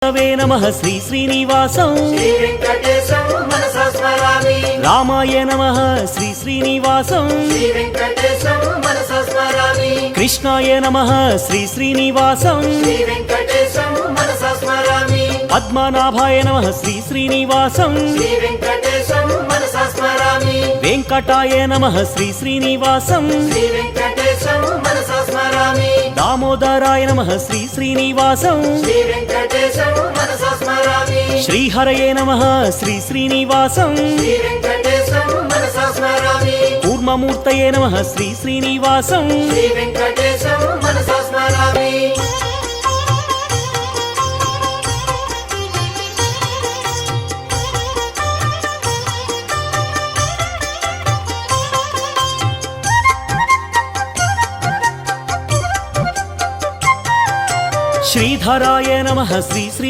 नमः श्री श्रीनिवासं श्री वेंकटेशं मनसा स्मरामि। रामाय नमः श्री श्रीनिवासं श्री वेंकटेशं मनसा स्मरामि। कृष्णाय नमः श्री श्रीनिवासं श्री वेंकटेशं मनसा स्मरामि। पद्मनाभाय नमः श्री श्रीनिवासं श्री वेंकटेशं मनसा स्मरामि। वेंकटाय नमः श्री श्रीनिवासं श्री वेंकटेशं मनसा स्मरामि। दामोदराय नमः श्री श्रीनिवासं श्री वेंकटेशं मनसा स्मरामि। श्रीहरये नमः श्री श्रीनिवासं श्री वेंकटेशं मनसा स्मरामि। कूर्ममूर्तये नमः श्री श्रीनिवासं श्री वेंकटेशं मनसा स्मरामि। श्रीधराय नमः श्री श्री